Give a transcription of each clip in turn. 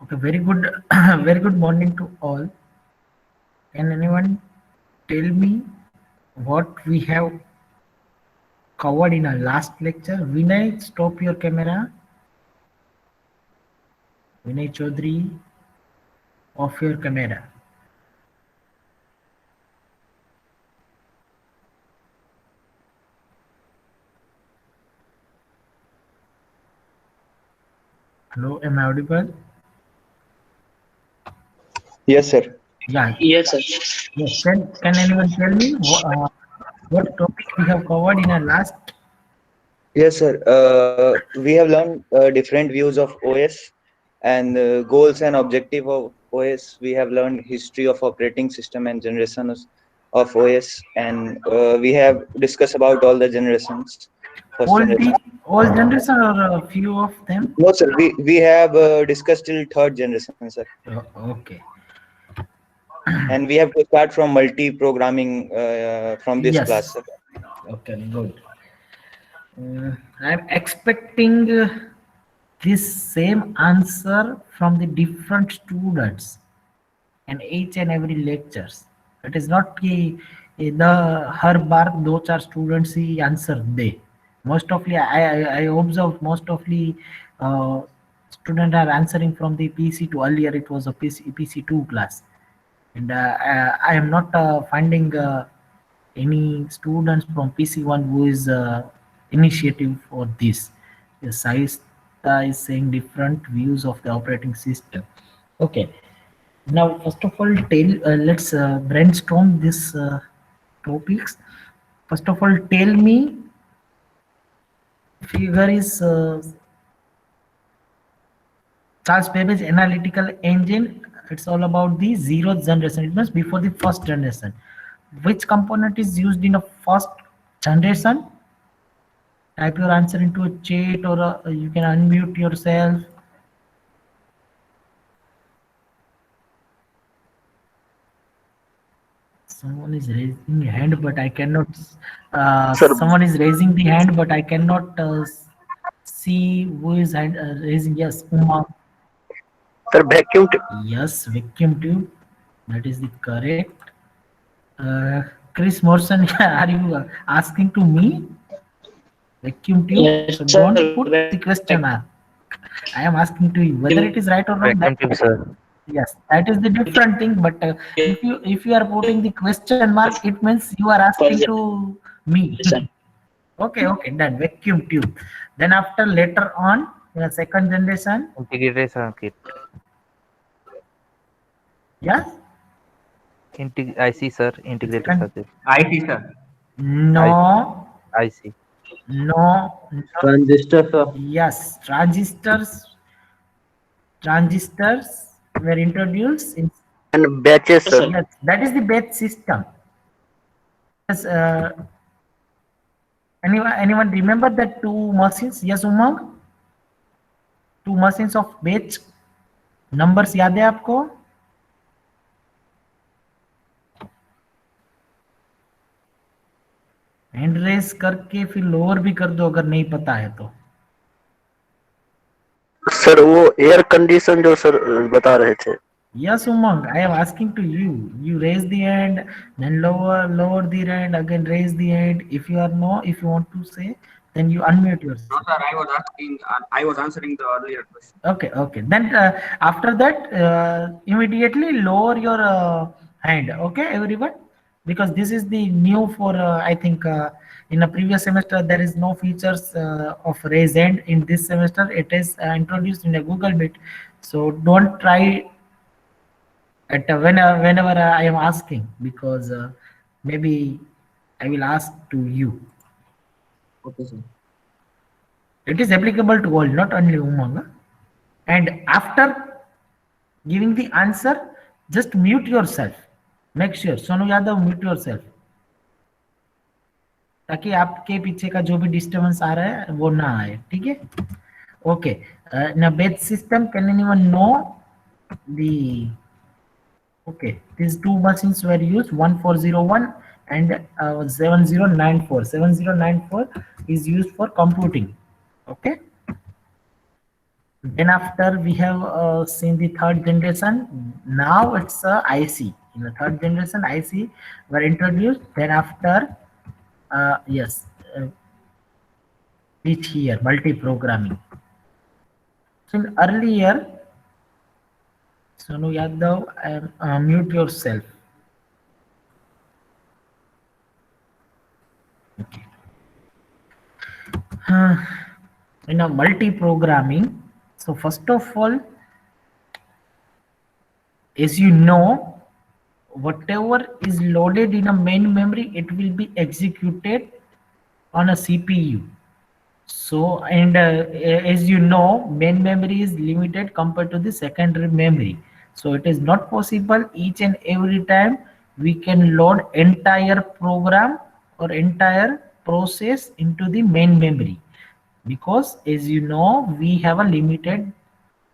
Okay, very good, very good morning to all. Can anyone tell me what we have covered in our last lecture? Vinay, stop your camera. Vinay Chaudhary, off your camera. Hello, am I audible? Yes, sir. Yeah, Yes, sir. yes. Can anyone tell me what topic we have covered in our last? Yes, sir. We have learned different views of OS and goals and objective of OS. We have learned history of operating system and generations of OS, and we have discussed about all the generations, first All generation. the all generation or a few of them? No, sir. We have discussed till third generation, sir, Oh, okay. and we have to start from multi-programming from this class, Yes. sir. Okay, good. I'm expecting this same answer from the different students and each and every lectures. It is not कि the हर बार दो चार students he answer they. Most ofly I observe most ofly students are answering from the PC2. Earlier it was a PC2 class, and I am not finding any students from PC1 who is initiative for this. The Saista is saying different views of the operating system. Okay, now first of all, let's brainstorm these topics. First of all, tell me figure is Charles Babbage analytical engine. It's all about the zeroth generation. It means before the first generation. Which component is used in a first generation? Type your answer into a chat, or you can unmute yourself. Someone is raising hand, but I cannot. Sir, Someone is raising the hand, but I cannot see who is raising. Yes, Uma. sir, vacuum. Yes, vacuum tube. That is the correct. Chris Morrison, are you asking to me? Vacuum tube. Yes, So sir. don't put the question mark. I am asking to you whether it is right or wrong. Vacuum tube, sir. Yes, that is the different thing. But if you are putting the question mark, it means you are asking to me. Okay, okay, done. Vacuum tube. Then after later on, second generation. Integrated circuit. Yes. IC, sir. Integrated Second. circuit. IT, sir. No. IC. No. Transistor, sir. Yes. Transistors were introduced in. And batches, sir. Yes, that is the batch system. Yes, anyone remember that two machines? Yes, Umang? Two machines of batch. Numbers याद है आपको? Hand raise करके फिर lower भी कर दो अगर नहीं पता है तो. सर वो एयर कंडीशन जो सर बता रहे थे. Yes, Umang, I am asking to you. You raise the hand, then lower the hand, again raise the hand. If you are no, if you want to say, then you unmute yourself. No, sir. I was answering the earlier question. Okay, okay. Then after that, immediately lower your hand. Okay, everyone, because this is the new for I think in a previous semester there is no features of raise hand. In this semester, it is introduced in a Google Meet. So don't try at whenever I am asking, because maybe I will ask to you. Okay, sir. It is applicable to all, not only Umang. Huh? And after giving the answer, just mute yourself. Make sure Sonu Yadav, mute yourself, ताकि आपके पीछे का जो भी disturbance आ रहा है वो ना आए. ठीक है? Okay. In a batch system, can anyone know the? Okay, these two machines were used, 1401 and 7094. 7094 is used for computing. Okay. Then after we have seen the third generation. Now it's a IC. In the third generation, IC were introduced. Then after, yes, it here multi-programming. So in earlier, Sonu Yadav, mute yourself. Okay. In a multi-programming, so first of all, as you know, whatever is loaded in a main memory, it will be executed on a CPU. So, and as you know, main memory is limited compared to the secondary memory. So it is not possible each and every time we can load entire program or entire process into the main memory, because as you know, we have a limited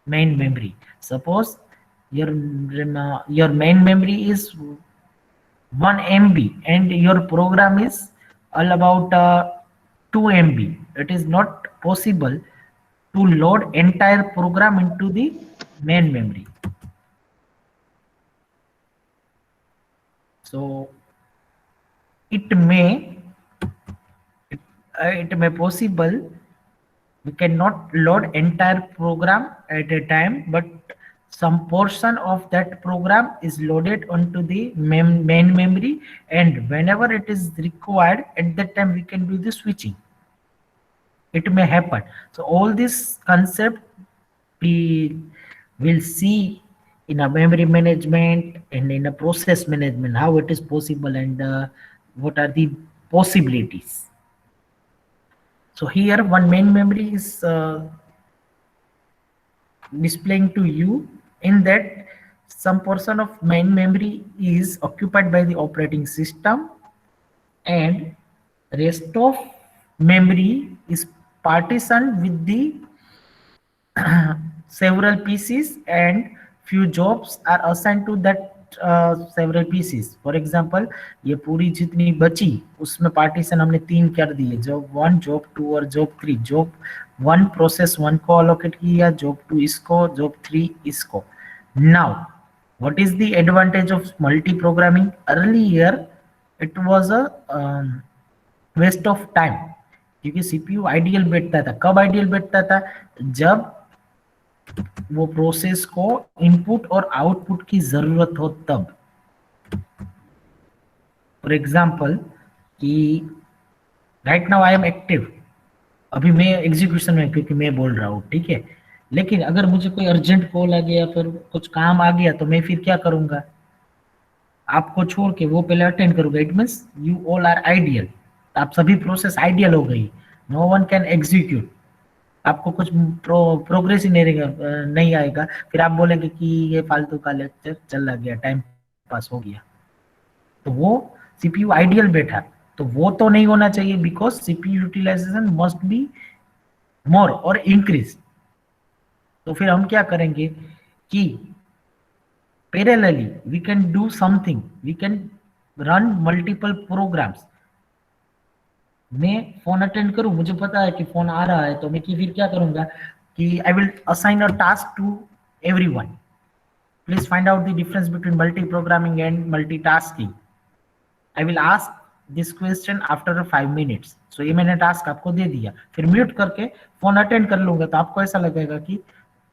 main memory. Suppose your main memory is 1 MB and your program is all about 2 MB. It is not possible to load entire program into the main memory. So it may possible we cannot load entire program at a time, but some portion of that program is loaded onto the main memory, and whenever it is required, at that time we can do the switching. It may happen. So all this concept we will see in a memory management and in a process management, how it is possible and what are the possibilities. So here one main memory is displaying to you, in that some portion of main memory is occupied by the operating system and rest of memory is partitioned with the several pieces, and few jobs are assigned to that several pieces. For example, ये पूरी जितनी बची उसमें partition हमने 3 कर दिए, job 1, job 2 और job 3. Job 1 process 1 को अलोकेट किया, जॉब 2 इसको, जॉब 3 इसको. Now what is the advantage of multi programming? Earlier it was a waste of time, क्योंकि सीपीयू आइडियल बैठता था. कब आइडियल बैठता था? जब वो प्रोसेस को इनपुट और आउटपुट की जरूरत हो तब. फॉर एग्जाम्पल कि right now I am active, अभी मैं एग्जीक्यूशन में क्योंकि मैं बोल रहा हूँ, ठीक है. लेकिन अगर मुझे कोई अर्जेंट कॉल आ गया, फिर कुछ काम आ गया, तो मैं फिर क्या करूंगा? आपको छोड़ के वो पहले अटेंड करूंगा. It means you all are ideal. आप सभी प्रोसेस आइडियल हो गई. No one can execute. आपको कुछ प्रोग्रेस ही नहीं आएगा. फिर आप बोलेंगे कि ये फालतू का लेक्चर चला गया, टाइम पास हो गया. तो वो सीपीयू आइडियल बैठा, तो वो तो नहीं होना चाहिए, because CPU utilization must be more और इंक्रीज. तो फिर हम क्या करेंगे कि parallelly we can do something, we can run multiple programs. मैं फोन अटेंड करूं, मुझे पता है कि फोन आ रहा है, तो मैं फिर क्या करूंगा कि I will assign a task to everyone. Please find out the difference between multi programming and multitasking. I will ask this question after 5 minutes. So ये मैंने टास्क आपको दे दिया, फिर म्यूट करके फोन अटेंड कर लूंगा, तो आपको ऐसा लगेगा कि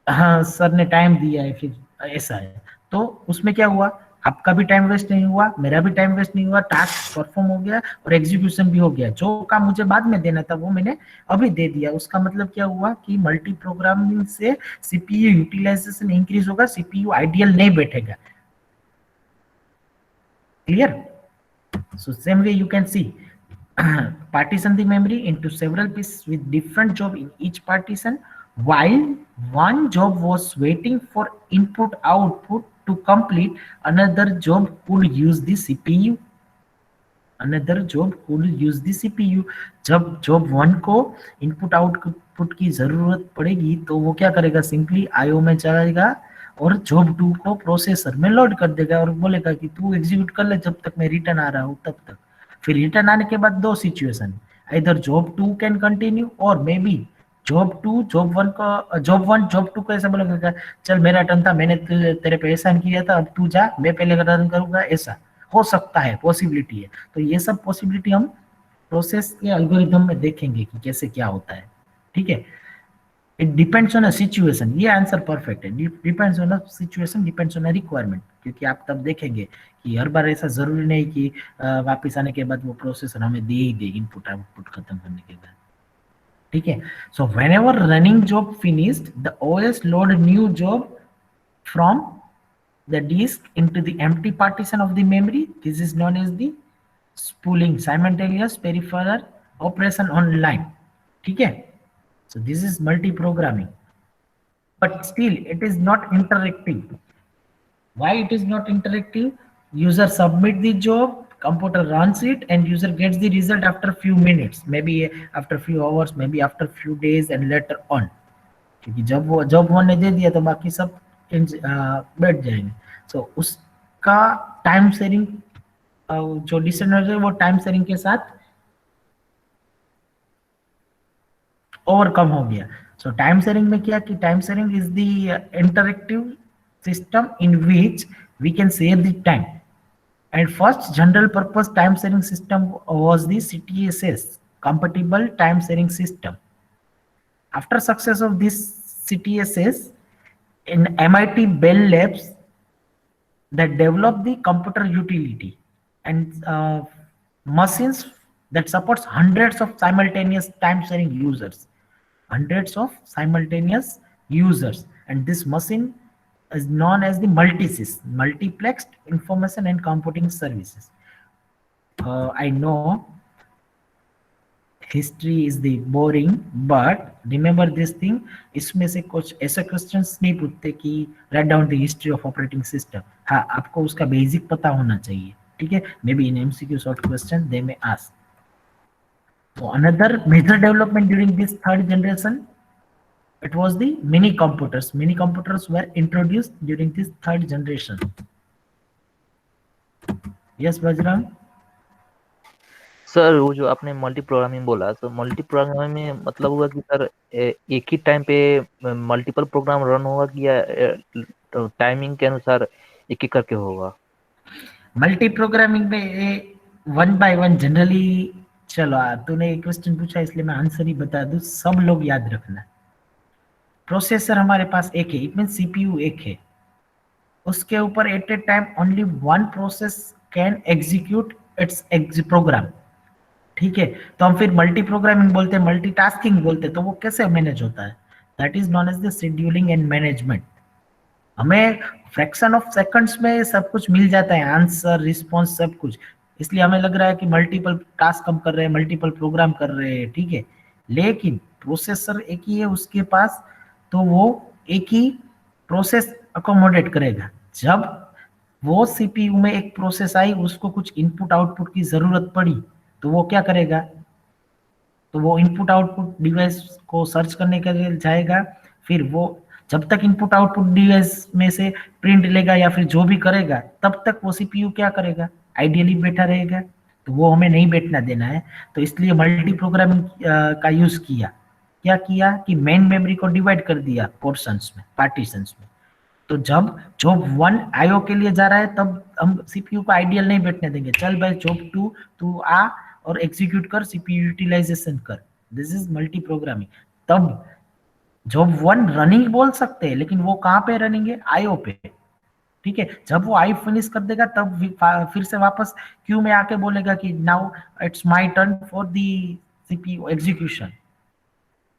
हाँ सर ने टाइम दिया है, फिर ऐसा है. तो उसमें क्या हुआ? आपका भी टाइम वेस्ट नहीं हुआ, मेरा भी टाइम वेस्ट नहीं हुआ, टास्क परफॉर्म हो गया और एग्जीक्यूशन भी हो गया. जो काम मुझे बाद में देना था वो मैंने अभी दे दिया. उसका मतलब क्या हुआ कि मल्टी प्रोग्रामिंग से सीपीयू यूटिलाइजेशन इंक्रीज होगा, सीपीयू आइडियल नहीं बैठेगा. Clear? So same way you can see partition the memory into several pieces with different job in each partition. While one job was waiting for input output to complete, another job could use the CPU. Another job could use the CPU. जब job 1 को input output की जरूरत पड़ेगी, तो वो क्या करेगा? Simply IO में जाएगा और जॉब 2 को प्रोसेसर में लोड कर देगा और बोलेगा कि तू एग्जीक्यूट कर ले जब तक मैं रिटर्न आ रहा हूँ तब तक. फिर रिटर्न आने के बाद 2 सिचुएशन, इधर जॉब 2 कैन कंटिन्यू और maybe job one job two को ऐसा बोलेगा, चल मेरा टर्न था, मैंने तेरे पे एहसान किया था, अब तू जा, मैं पहले रन करूंगा, ऐसा हो सकता है, पॉसिबिलिटी है। तो ये सब पॉसिबिलिटी हम प्रोसेस के एल्गोरिथम में देखेंगे कि कैसे क्या होता है, ठीक है। It depends on a situation, ये आंसर परफेक्ट है, depends on a situation, depends on a requirement, क्योंकि आप तब देखेंगे कि हर बार ऐसा जरूरी नहीं कि वापस आने के बाद वो प्रोसेसर हमें दे ही दे इनपुट आउटपुट खत्म करने के बाद, ठीक है। So whenever running job finished, the OS load new job from the disk into the empty partition of the memory. This is known as the spooling, simultaneous peripheral operation online, ठीक है। So this is multi-programming, but still it is not interactive. Why it is not interactive? User submit the job, computer runs it, and user gets the result after few minutes, maybe after few hours, maybe after few days and later on, क्योंकि जब वो job one ने दे दिया तो बाकी सब बैठ जाएंगे। सो उसका टाइम शेयरिंग जो डिसएडवांटेज है वो टाइम शेयरिंग के साथ ओवरकम हो गया। सो टाइम शेयरिंग में क्या कि time sharing is the interactive system in which we can share the time, and first general purpose time sharing system was the CTSS, compatible time sharing system. After success of this CTSS, in MIT Bell Labs, that developed the computer utility and machines that supports hundreds of simultaneous time sharing users, and this machine is known as the multisys, multiplexed information and computing services. I know history is the boring, but remember this thing, इसमें से कुछ ऐसे questions नहीं पूछते कि write down the history of operating system. हाँ, आपको उसका बेसिक पता होना चाहिए, ठीक है। Maybe in MCQ short question they may ask. So another major development during this third generation, it was the mini computers. Mini computers were introduced during this third generation. Yes, Bajrang? Sir वो जो आपने multi programming बोला, तो multi programming में मतलब हुआ कि sir एक ही टाइम पे मल्टीपल प्रोग्राम रन होगा कि या टाइमिंग के अनुसार एक एक करके होगा? मल्टी प्रोग्रामिंग में वन बाय वन जनरली, चलो तूने एक क्वेश्चन पूछा इसलिए मैं आंसर ही बता दूं, सब लोग याद रखना। प्रोसेसर हमारे पास एक है, इट मीन सीपीयू एक है, उसके ऊपर at a time only one process can execute its program, ठीक है। तो हम फिर मल्टी प्रोग्रामिंग बोलते हैं, मल्टीटास्किंग बोलते हैं। तो वो कैसे मैनेज होता है? That is known as the scheduling and management. हमें फ्रैक्शन ऑफ सेकंड्स में सब कुछ मिल जाता है, आंसर, रिस्पॉन्स, सब कुछ। इसलिए हमें लग रहा है कि मल्टीपल टास्क हम कर रहे हैं, मल्टीपल प्रोग्राम कर रहे हैं, ठीक है। लेकिन प्रोसेसर एक ही है उसके पास, तो वो एक ही प्रोसेस अकोमोडेट करेगा। जब वो सीपीयू में एक प्रोसेस आई, उसको कुछ इनपुट आउटपुट की जरूरत पड़ी, तो वो क्या करेगा? तो वो इनपुट आउटपुट डिवाइस को सर्च करने के लिए जाएगा, फिर वो जब तक इनपुट आउटपुट डिवाइस में से प्रिंट लेगा या फिर जो भी करेगा, तब तक वो सीपीयू क्या करेगा? आइडियली बैठा रहेगा। तो वो हमें नहीं बैठना देना है, तो इसलिए मल्टी प्रोग्रामिंग का यूज किया। क्या किया कि मेन मेमोरी को डिवाइड कर दिया पोर्शंस में, पार्टीशंस में। तो जब जॉब वन आईओ के लिए जा रहा है, तब हम सीपीयू को आइडियल नहीं बैठने देंगे। चल भाई जॉब टू तू आ और एग्जीक्यूट कर, सीपीयू यूटिलाइजेशन कर। This is multi programming. तब जॉब वन रनिंग बोल सकते हैं, लेकिन वो कहाँ पे रनिंग है? आईओ पे, ठीक है। जब वो आई फिनिश कर देगा, तब फिर से वापस क्यू में आके बोलेगा कि now it's my turn for the CPU execution.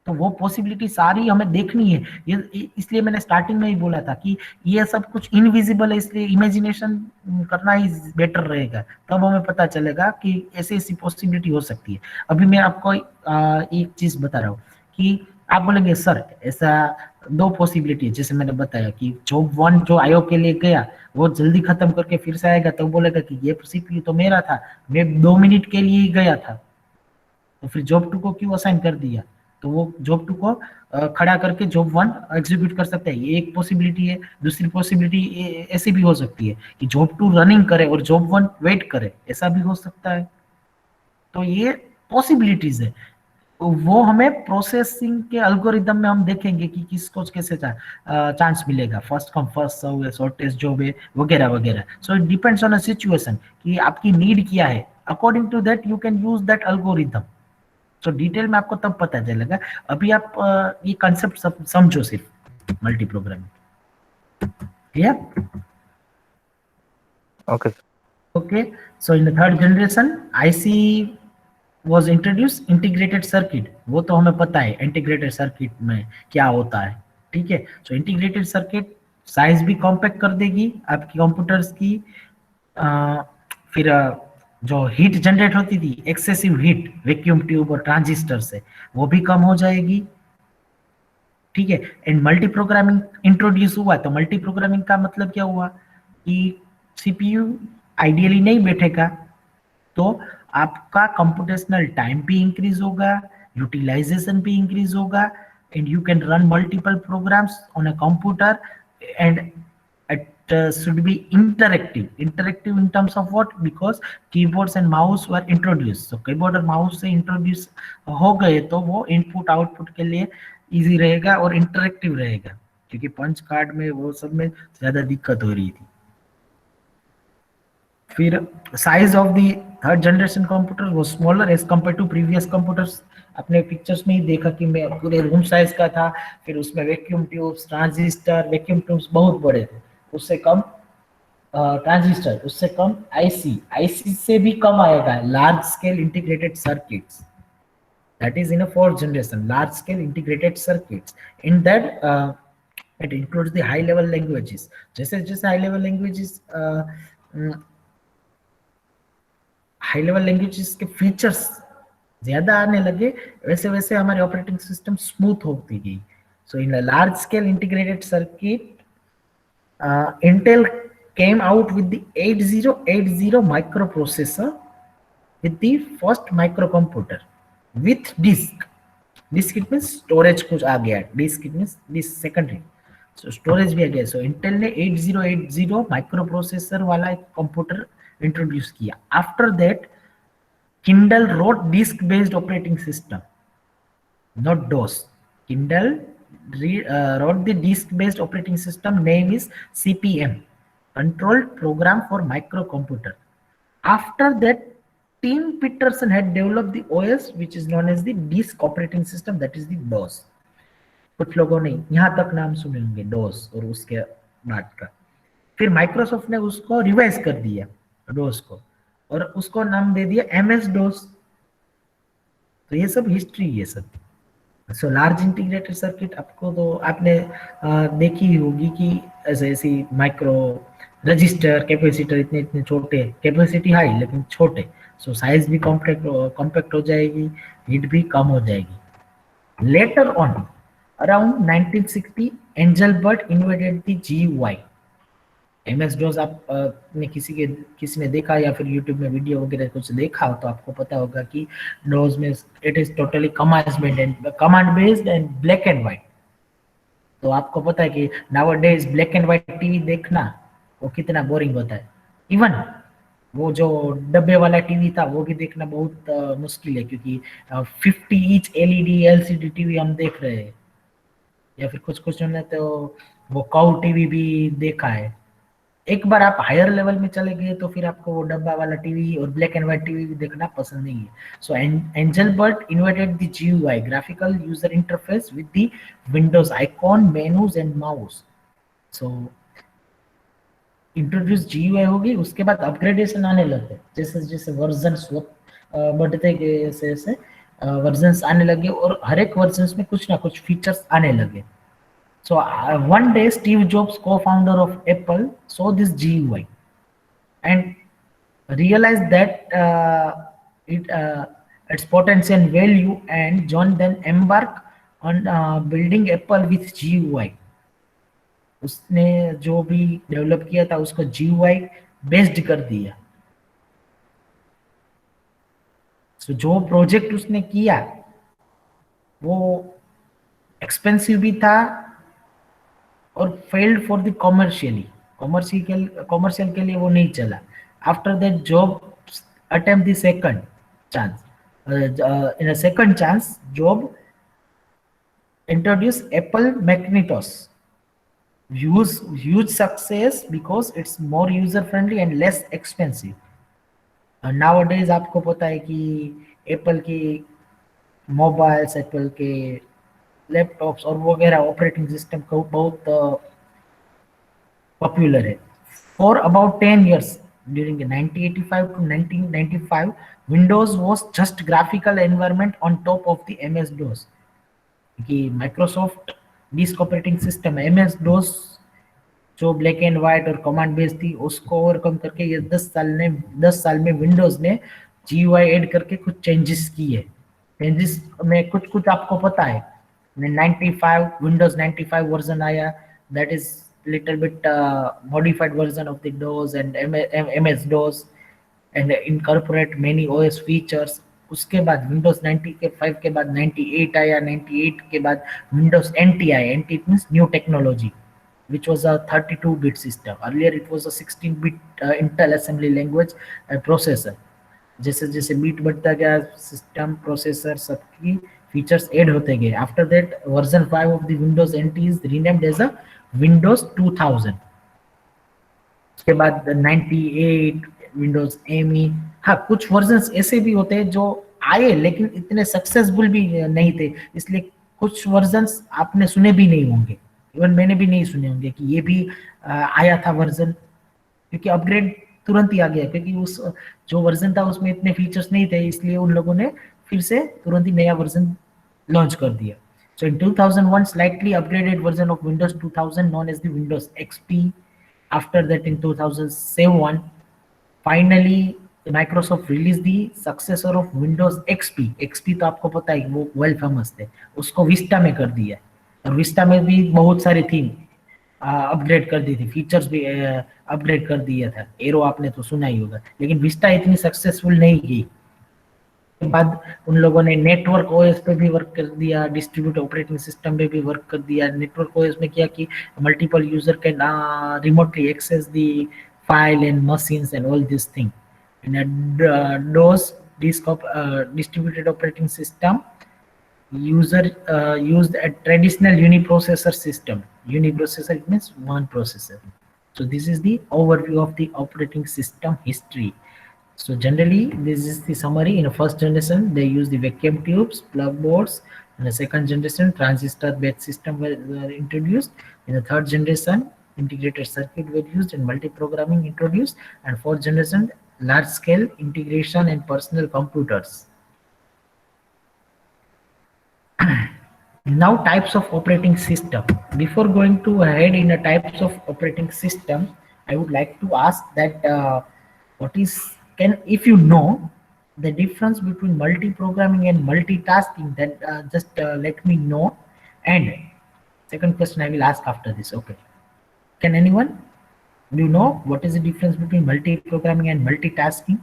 तो वो पॉसिबिलिटी सारी हमें देखनी है। ये इसलिए मैंने स्टार्टिंग में ही बोला था कि ये सब कुछ इनविजिबल है, इसलिए इमेजिनेशन करना ही बेटर रहेगा। तब हमें पता चलेगा कि ऐसी ऐसी पॉसिबिलिटी हो सकती है। अभी मैं आपको एक चीज बता रहा हूँ कि आप बोलेंगे सर ऐसा दो पॉसिबिलिटी है, जैसे मैंने बताया कि जॉब वन जो आईओ के लिए गया, वो जल्दी खत्म करके फिर से आएगा, तो बोलेगा कि ये सीपीयू तो मेरा था, मैं 2 मिनट के लिए ही गया था, तो फिर जॉब टू को क्यों असाइन कर दिया? तो वो जॉब टू को खड़ा करके जॉब वन एग्जीक्यूट कर सकता है। ये एक पॉसिबिलिटी है। दूसरी पॉसिबिलिटी ऐसी भी हो सकती है कि जॉब टू रनिंग करे और जॉब वन वेट करे, ऐसा भी हो सकता है। तो ये पॉसिबिलिटीज है। वो हमें प्रोसेसिंग के अल्गोरिदम में हम देखेंगे कि किसको कैसे चांस मिलेगा, फर्स्ट कम फर्स्ट सर्व है, शॉर्टेस्ट जॉब है, वगैरह वगैरह. So it depends on a situation कि आपकी नीड क्या है. According to that you can use that algorithm. So detail में आपको तब पता चलेगा. अभी आप ये कंसेप्ट समझो सिर्फ multi programming. Clear? Okay sir. Okay, so in the third generation, IC was introduced, integrated circuit. वो तो हमें पता है integrated circuit में क्या होता है. ठीक है. So integrated circuit साइज भी कॉम्पैक्ट कर देगी आपकी कंप्यूटर्स की. फिर जो हीट जनरेट होती थी, एक्सेसिव हीट वैक्यूम ट्यूब और ट्रांजिस्टर से, वो भी कम हो जाएगी. ठीक है. एंड मल्टी प्रोग्रामिंग इंट्रोड्यूस हुआ. तो मल्टी प्रोग्रामिंग का मतलब क्या हुआ कि सीपीयू आइडियली नहीं बैठेगा, तो आपका कंप्यूटेशनल टाइम भी इंक्रीज होगा, यूटिलाइजेशन भी इंक्रीज होगा, and you can run multiple programs on a computer. And it should be interactive in terms of what, because keyboards and mouse were introduced. so keyboard और mouse से introduce हो गए तो वो input output के लिए easy रहेगा और interactive रहेगा, क्योंकि पंच कार्ड में वो सब में ज्यादा दिक्कत हो रही थी. फिर size of the third generation computer वो smaller as compare to previous computers. अपने पिक्चर्स में ही देखा कि मैं पूरे रूम साइज का था. फिर उसमें vacuum tubes, transistor, vacuum tubes बहुत बड़े थे, उससे कम ट्रांजिस्टर, उससे कम आईसी से भी कम आएगा large scale integrated circuits. that is in a fourth generation large scale integrated circuits. In that it includes the high level languages. जैसे जैसे high level languages high level languages के फीचर्स ज्यादा आने लगे, वैसे वैसे हमारे ऑपरेटिंग सिस्टम स्मूथ होती गई. So in large scale integrated circuit Intel came out with the 8080 microprocessor with the first microcomputer with disk. Disk it means storage कुछ आ गया, disk it means disk secondary, so storage भी आ गया. so Intel ने 8080 microprocessor वाला एक computer introduce किया. After that Kindle wrote disk based operating system, not DOS. Kindle wrote the disk based operating system, name is CPM, controlled program for microcomputer. After that Tim Peterson had developed the OS which is known as the disk operating system, that is the DOS. कुछ लोगों ने यहाँ तक नाम सुने होंगे DOS और उसके बाद का. फिर माइक्रोसॉफ्ट ने उसको रिवाइज कर दिया डोस को और उसको नाम दे दिया MS DOS. तो ये सब हिस्ट्री है सब. सो लार्ज इंटीग्रेटेड सर्किट आपको तो आपने देखी होगी कि ऐसे ऐसी माइक्रो रजिस्टर, कैपेसिटर इतने इतने छोटे, कैपेसिटी हाई लेकिन छोटे. सो साइज भी कॉम्पैक्ट हो जाएगी, हीट भी कम हो जाएगी. Later on around 1960 Engelbart invented the GUI. MS DOS आप ने किसी ने देखा या फिर YouTube में वीडियो वगैरह कुछ देखा हो तो आपको पता होगा कि DOS में it is totally command based and black and white. तो आपको पता है कि nowadays black and white TV देखना वो कितना बोरिंग होता है. इवन वो जो डब्बे वाला टीवी था वो भी देखना बहुत मुश्किल है, क्योंकि 50 इंच LED LCD टीवी हम देख रहे हैं, या फिर कुछ ने तो वो काउ टीवी भी देखा है. एक बार आप हायर लेवल में चले गए तो फिर आपको वो डब्बा वाला टीवी और ब्लैक एंड व्हाइट टीवी भी देखना पसंद नहीं है. So Engelbart invented the GUI, graphical user interface with the windows icon, menus and mouse. So introduce GUI होगी, उसके बाद अपग्रेडेशन आने लगे. जैसे जैसे वर्जन्स बढ़ते गए ऐसे ऐसे वर्जन्स आने लगे और हर एक वर्जन्स में कुछ ना कुछ फीचर्स आने लगे. So one day Steve Jobs, co-founder of Apple, saw this GUI and realized that its potential and value, and John then embarked on building Apple with GUI. उसने जो भी डेवलप किया था उसको GUI बेस्ड कर दिया. So जो project उसने किया वो एक्सपेंसिव भी था और फेल्ड फॉर द कॉमर्शियल के लिए वो नहीं चला. After that job attempt the second chance, In a second chance, Job introduced Apple Macintosh. Huge success because it's more user friendly and less expensive. Nowadays आपको पता है कि एप्पल की मोबाइल्स, एप्पल के लैपटॉप्स और वगैरह ऑपरेटिंग सिस्टम को बहुत पॉपुलर है. For about 10 years, during the 1985 to 1995, Windows was just graphical environment on top of the MS-DOS. कि Microsoft disk operating system MS-DOS जो ब्लैक एंड व्हाइट और कमांड बेस्ड थी उसको ओवरकम करके ये 10 साल में विंडोज ने GUI ऐड करके कुछ चेंजेस किए. चेंजेस में कुछ कुछ आपको पता है. 95 विंडोज 95 वर्जन आया, that is little bit modified version of the DOS and MS-DOS and incorporate many OS features. उसके बाद विंडोज 95 के बाद 98 आया. 98 के बाद विंडोज NT आया. NT means new technology, which was a 32-bit system. Earlier it was a 16-bit Intel assembly language processor. जैसे जैसे बीट बढ़ता गया सिस्टम प्रोसेसर सबकी फीचर्स ऐड होते गए. After that version 5 of the Windows NT is renamed as a Windows 2000. उसके बाद 98 Windows ME. हाँ, कुछ वर्जन्स ऐसे भी होते हैं जो आए लेकिन इतने सक्सेसफुल भी नहीं थे, इसलिए कुछ वर्जन्स आपने सुने भी नहीं होंगे. इवन मैंने भी नहीं सुने होंगे कि ये भी आया था वर्जन, क्योंकि अपग्रेड तुरंत ही आ गया, क्योंकि उस जो वर्जन था उसमें इतने फीचर्स नहीं थे, इसलिए उन लोगों ने फिर से तुरंत ही नया वर्जन लॉन्च कर दिया. So in 2001, slightly upgraded version of Windows 2000 known as the Windows XP. After that, in 2007, finally Microsoft released the successor of Windows XP. XP तो आपको पता है वो वर्ल्ड फेमस थे, उसको विस्टा में कर दिया. और विस्टा में भी बहुत सारी थीम अपग्रेड कर दी थी, फीचर्स भी अपग्रेड कर दिया था. एरो आपने तो सुना ही होगा, लेकिन विस्टा इतनी सक्सेसफुल नहीं गई. के बाद उन लोगों ने नेटवर्क OS पे भी वर्क कर दिया, डिस्ट्रीब्यूटेड ऑपरेटिंग सिस्टम पे भी वर्क कर दिया. नेटवर्क OS में किया कि multiple user can remotely access the file and machines and all this thing. DOS distributed operating system user used a traditional uniprocessor system. Uniprocessor means one processor. So this is the overview of the operating system history. So generally this is the summary. In the first generation they use the vacuum tubes, plug boards. In the second generation transistor based system were introduced. In the third generation integrated circuit were used and multi-programming introduced. And fourth generation large scale integration and personal computers. Now types of operating system. Before going to ahead in the types of operating system, I would like to ask that what is, if you know the difference between multi-programming and multitasking, then just let me know. And second question I will ask after this. Okay, can anyone, do you know what is the difference between multi-programming and multitasking?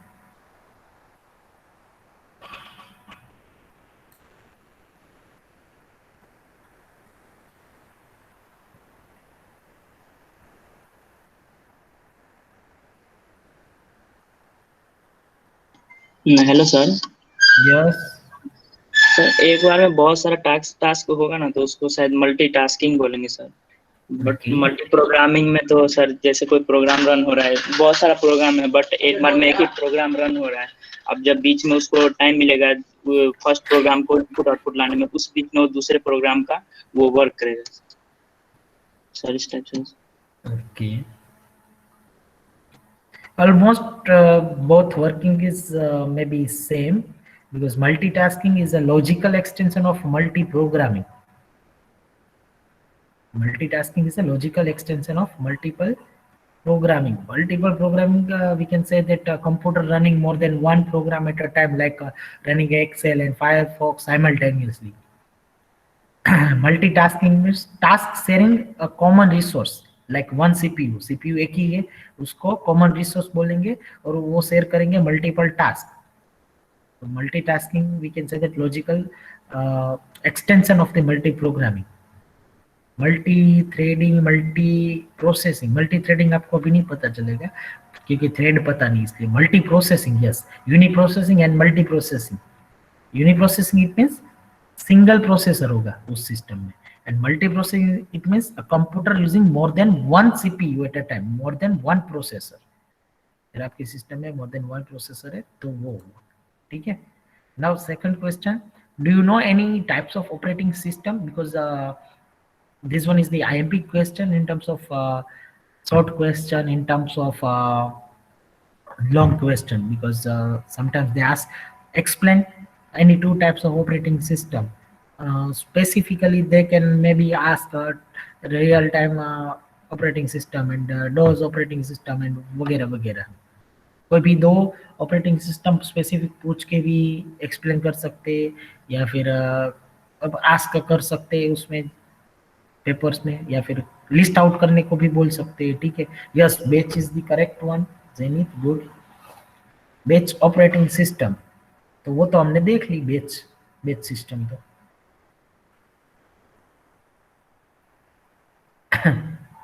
Hello sir. Yes. Sir एक बार में बहुत सारा task होगा ना, तो उसको शायद multitasking बोलेंगे सर. बट मल्टी प्रोग्रामिंग में तो सर जैसे कोई प्रोग्राम रन हो रहा है, बहुत सारा प्रोग्राम है बट एक बार में एक ही प्रोग्राम रन हो रहा है. अब जब बीच में उसको टाइम मिलेगा फर्स्ट प्रोग्राम को इनपुट आउटपुट लाने में, उस बीच में वो दूसरे प्रोग्राम का वो वर्क करेगा सर. इस टाइप से. Okay. Almost both working is maybe same, because multitasking is a logical extension of multi-programming. Multitasking is a logical extension of multiple programming. Multiple programming, we can say that a computer running more than one program at a time, like running Excel and Firefox simultaneously. Multitasking means task sharing a common resource, like one CPU. CPU एक ही है, उसको common resource बोलेंगे और वो share करेंगे multiple task. So multitasking, we can say that logical extension of the multi-programming. Multi-threading, multi-processing. Multi-threading आपको अभी नहीं पता चलेगा क्योंकि thread पता नहीं, इसलिए multi-processing, yes. Uniprocessing and multi-processing. Uniprocessing it means single processor होगा उस सिस्टम में, and multi processing it means a computer using more than one CPU at a time, more than one processor. अगर आपके system में मोर than one processor है तो वो होगा, ठीक है। Now second question, do you know any types of operating system? Because this one is the IMP question in terms of short question, in terms of long question, because sometimes they ask explain any two types of operating system. Specifically they can maybe ask real time operating system and DOS operating system and वगैरह वगैरह। कोई भी दो operating system specific पूछ के भी explain कर सकते, या फिर अब आस्क कर सकते उसमें पेपर्स में, या फिर लिस्ट आउट करने को भी बोल सकते हैं, ठीक है। यस, बेच is the correct one, zenith good. बेच ऑपरेटिंग सिस्टम, तो वो तो हमने देख ली, बेच बेच सिस्टम तो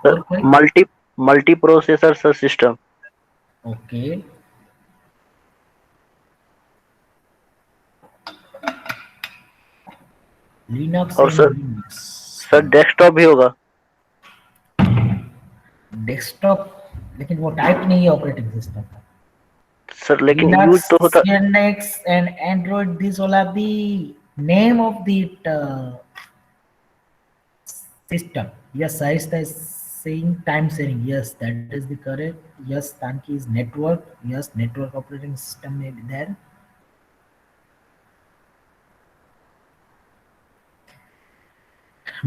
और कोई? Multi processor system. Okay, Linux और सर डेस्कटॉप भी होगा। डेस्कटॉप, लेकिन वो टाइप नहीं है ऑपरेटिंग सिस्टम का सर, लेकिन यूज तो होता। Linux and Android, these all are the name of the system. Yes, Saista is saying time sharing. Yes, that is the correct. Yes, Tanki is network. Yes, network operating system may be there.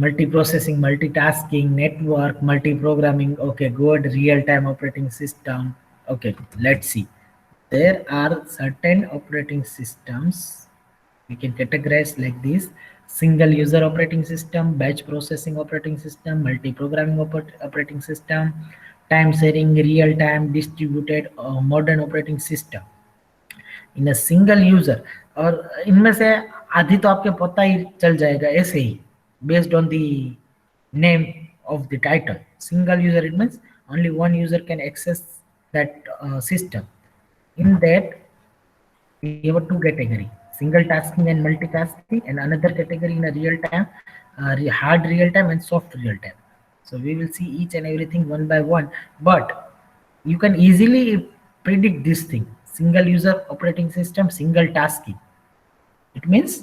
Multiprocessing, multitasking, network, multi-programming. Okay, good. Real-time operating system. Okay, let's see. There are certain operating systems we can categorize like this: single user operating system, batch processing operating system, multi-programming operating system, time sharing, real-time, distributed, modern operating system. In a single user, और इनमें से आधी तो आपके पता ही चल जाएगा ऐसे ही, based on the name of the title. Single user, it means only one user can access that system. In that we have two category: single tasking and multitasking, and another category in a real time, hard real time and soft real time. So we will see each and everything one by one, but you can easily predict this thing: single user operating system, single tasking. It means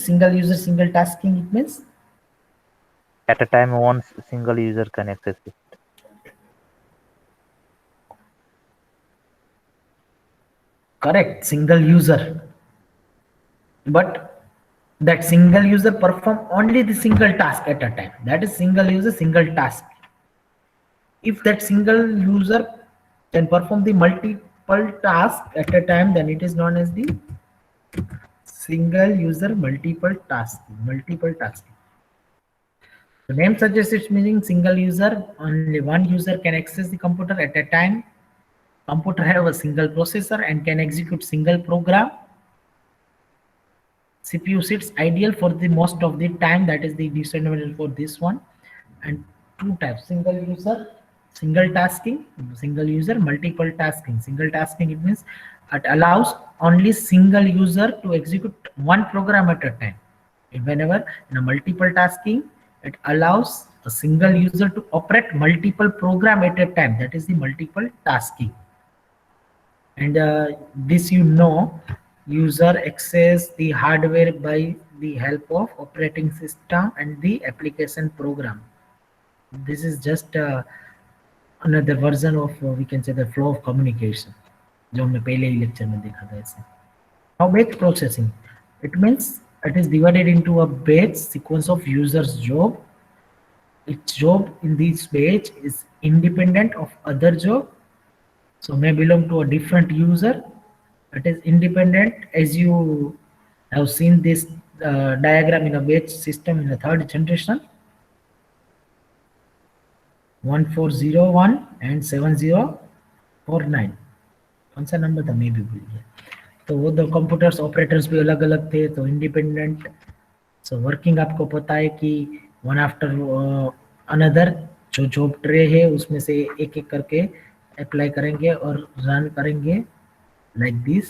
single user, single tasking. It means At a time, one single user can access it. correct, single user, but that single user perform only the single task at a time. That is single user, single task. If that single user can perform the multiple task at a time, then it is known as the single user multiple tasking. The name suggests it's meaning single user, only one user can access the computer at a time. Computer have a single processor and can execute single program. CPU sits ideal for the most of the time. That is the disadvantage for this one. And two types: single user, single tasking; single user, multiple tasking. Single tasking, it means it allows only single user to execute one program at a time. And whenever in a multiple tasking, it allows a single user to operate multiple program at a time. That is the multiple tasking. And this, you know, user access the hardware by the help of operating system and the application program. This is just another version of we can say the flow of communication, जो हमने पहले ही lecture में देखा था ऐसे. Now batch processing, it means it is divided into a batch sequence of users job. Each job in this batch is independent of other job. So may belong to a different user. It is independent, as you have seen this diagram in a batch system in the third generation. 1401 and 7049. कौन सा number था मैं भी भूल गया. तो वो दो कंप्यूटर्स ऑपरेटर्स भी अलग अलग थे, तो इंडिपेंडेंट. सो वर्किंग आपको पता है कि वन आफ्टर अनदर जो जॉब ट्रे है उसमें से एक एक करके अप्लाई करेंगे और रन करेंगे like this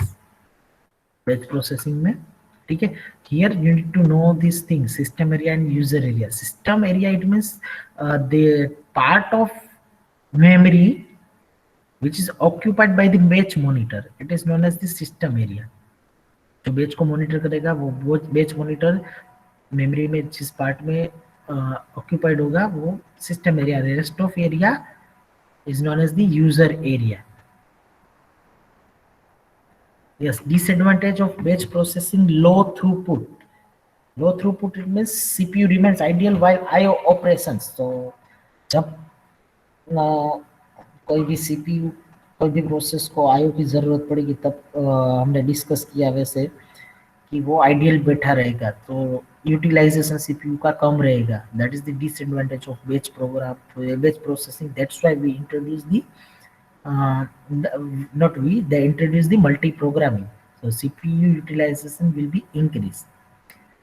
batch processing में, ठीक है. Here you need to know these things, system area and user area. System area, it means the part of memory which is occupied by the batch monitor. It is known as the system area. जो batch को monitor करेगा वो batch monitor memory में जिस part में occupied होगा वो system area. The rest of area is known as the user area. Yes, disadvantage of batch processing: low throughput. Low throughput, it means CPU remains ideal while IO operations. So जब कोई भी CPU कोई भी process को IO की जरूरत पड़ेगी तब हमने डिस्कस किया वैसे कि वो आइडियल बैठा रहेगा, तो यूटिलाइजेशन CPU का कम रहेगा. That is the disadvantage of batch processing. That's why we introduce the they introduce the multi-programming. So CPU utilization will be increased.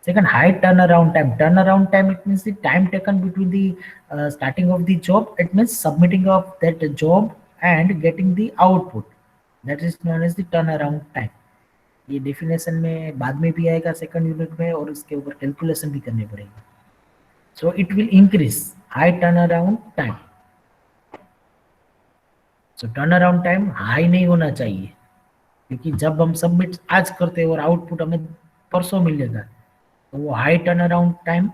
Second, high turnaround time. Turnaround time, it means the time taken between the starting of the job. It means submitting of that job and getting the output. That is known as the turnaround time. ये definition में बाद में भी आएगा second unit में, और इसके ऊपर कैलकुलेशन भी करनी पड़ेगी. So it will increase high turnaround time. So turnaround time high नहीं होना चाहिए, क्योंकि जब हम सबमिट आज करते हैं और आउटपुट हमें परसों मिलेगा, तो वो हाई टर्नअराउंड टाइम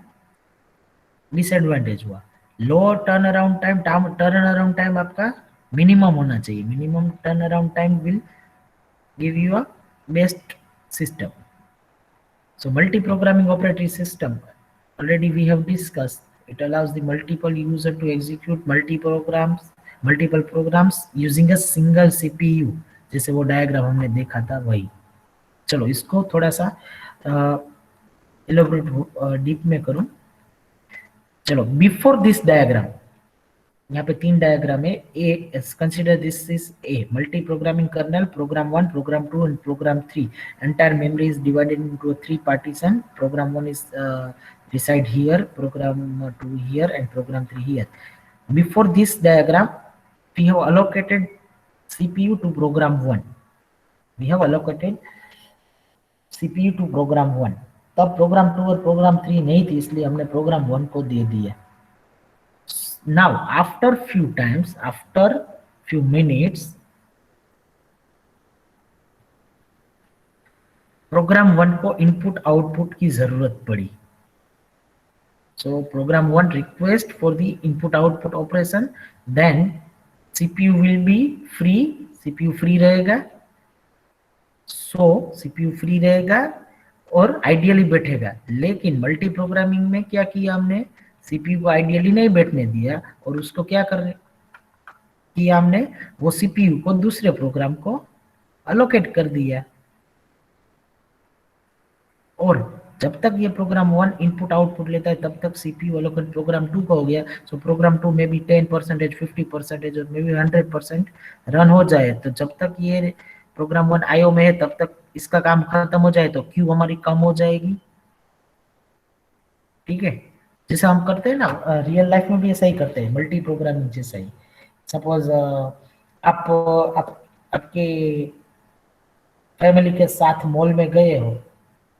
डिसएडवांटेज हुआ. लो टर्नअराउंड टाइम आपका मिनिमम होना चाहिए. Minimum turnaround time will give you a best system. So multi-programming operating system, already we have discussed. It allows the multiple user to execute multiple programs using a single CPU. जैसे वो diagram हमने देखा था वही. चलो इसको थोड़ा सा elaborate डीप में करूं. चलो बिफोर दिस डायग्राम, यहाँ पे 3 डायग्राम है. ए, consider this is a multi programming kernel, program 1, program 2 and program 3. Entire memory is divided into 3 partition. Program 1 is reside here, program 2 here and program 3 here. Before this diagram, we have allocated CPU to program 1. We have allocated CPU to program 1. तब program 2 और program 3 नहीं थी, इसलिए हमने program 1 को दे दिया. Now after few minutes, program 1 को input output की जरूरत पड़ी. So program 1 request for the input output operation, then CPU will be free. CPU free रहेगा. So CPU free रहेगा और आइडियली बैठेगा. लेकिन मल्टी प्रोग्रामिंग में क्या किया हमने, CPU को आइडियली नहीं बैठने दिया, और उसको क्या किया हमने, वो CPU को दूसरे प्रोग्राम को अलोकेट कर दिया. और जब तक ये प्रोग्राम 1 इनपुट आउटपुट लेता है तब तक CPU अलोकेट प्रोग्राम 2 का हो गया. सो प्रोग्राम 2 में भी 10%, 50% और मे भी 100% रन हो जाए. तो जब तक ये प्रोग्राम 1 IO में है तब तक इसका काम खत्म हो जाए तो क्यू हमारी कम हो जाएगी. ठीक है, जैसे हम करते हैं ना रियल लाइफ में भी ऐसा ही करते हैं, मल्टी प्रोग्रामिंग जैसा ही. सपोज आपके फैमिली के साथ मॉल में गए हो,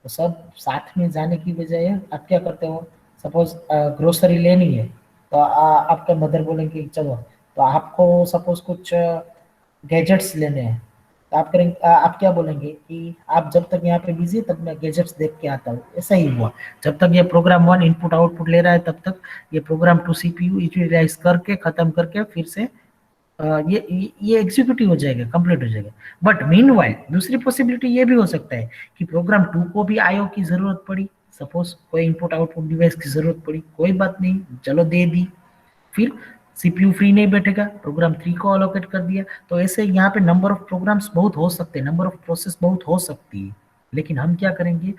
तो सब साथ में जाने की बजाय आप क्या करते हो, सपोज ग्रोसरी लेनी है तो आपके मदर बोलेंगे चलो, तो आपको सपोज कुछ गैजेट्स लेने हैं, तो आप क्या बोलेंगे कि आप जब तक यहाँ पे बिजी तब मैं गैजेट्स देख के आता हूँ. ऐसा ही हुआ, जब तक ये प्रोग्राम 1 इनपुट आउटपुट ले रहा है तब तक ये प्रोग्राम 2 CPU यूटिलाइज करके खत्म करके फिर से ये एग्जीक्यूटिव हो जाएगा, कंप्लीट हो जाएगा. बट मीनवाइल दूसरी पॉसिबिलिटी ये भी हो सकता है कि प्रोग्राम 2 को भी IO की जरूरत पड़ी, सपोज कोई इनपुट आउटपुट डिवाइस की जरूरत पड़ी, कोई बात नहीं, चलो दे दी. फिर CPU फ्री नहीं बैठेगा, प्रोग्राम 3 को अलोकेट कर दिया. तो ऐसे यहाँ पे नंबर ऑफ प्रोग्राम्स बहुत हो सकते हैं, नंबर ऑफ प्रोसेस बहुत हो सकती है. लेकिन हम क्या करेंगे,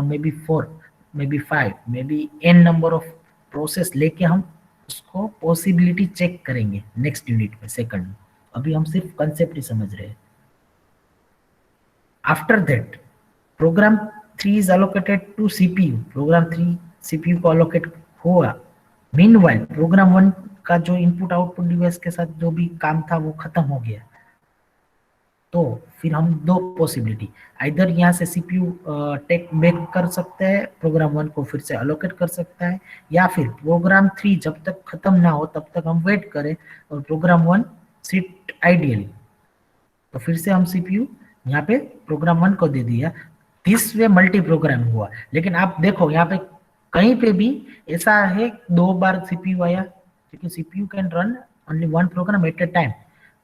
maybe 4, maybe 5, maybe n number of process लेके हम उसको पॉसिबिलिटी चेक करेंगे नेक्स्ट यूनिट में, सेकंड. अभी हम सिर्फ कंसेप्ट ही समझ रहे हैं. After that program 3 is allocated to CPU. Program 3 CPU को अलोकेट हुआ. मीनवाइल प्रोग्राम 1 का जो इनपुट आउटपुट डिवाइस के साथ जो भी काम था वो खत्म हो गया. तो फिर हम दो पॉसिबिलिटी, आइदर यहाँ से सीपीयू टेक बैक कर सकते हैं, प्रोग्राम 1 को फिर से अलोकेट कर सकता है, या फिर प्रोग्राम 3 जब तक खत्म ना हो तब तक हम वेट करें और प्रोग्राम 1 सिट आइडियली, तो फिर से हम सीपीयू यहाँ पे प्रोग्राम 1 को दे दिया। दिस वे मल्टी प्रोग्राम हुआ। लेकिन आप देखो यहाँ पे कहीं पे भी ऐसा है 2 बार सीपीयू आया, क्योंकि CPU can run only 1 program at a time,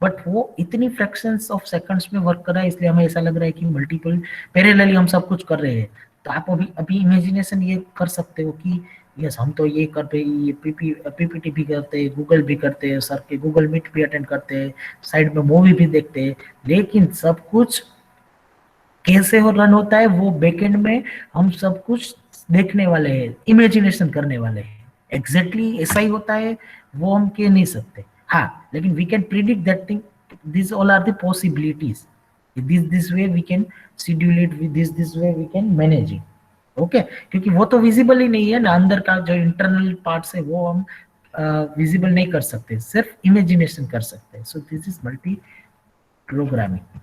but वो इतनी फ्रैक्शंस ऑफ सेकंड्स में वर्क कर रहा है, इसलिए हमें ऐसा लग रहा है कि मल्टीपल पैरेलली हम सब कुछ कर रहे हैं। तो आप अभी अभी इमेजिनेशन ये कर सकते हो कि यस हम तो ये कर रहे, ये पीपीटी भी करते हैं, गूगल भी करते हैं, सर के गूगल मीट भी अटेंड करते हैं, साइड में मूवी भी देखते हैं, लेकिन सब कुछ कैसे हो रन होता है वो बैकएंड में हम सब कुछ देखने वाले हैं, इमेजिनेशन करने वाले हैं। एग्जैक्टली ऐसा ही होता है वो हम कह नहीं सकते, हाँ, लेकिन we can predict that thing, this all are the possibilities, this way we can schedule it, with this way we can manage it, okay. क्योंकि वो तो विजिबल ही नहीं है ना, अंदर का जो इंटरनल पार्ट्स है वो हम विजिबल नहीं कर सकते, सिर्फ इमेजिनेशन कर सकते हैं। So this is multi programming.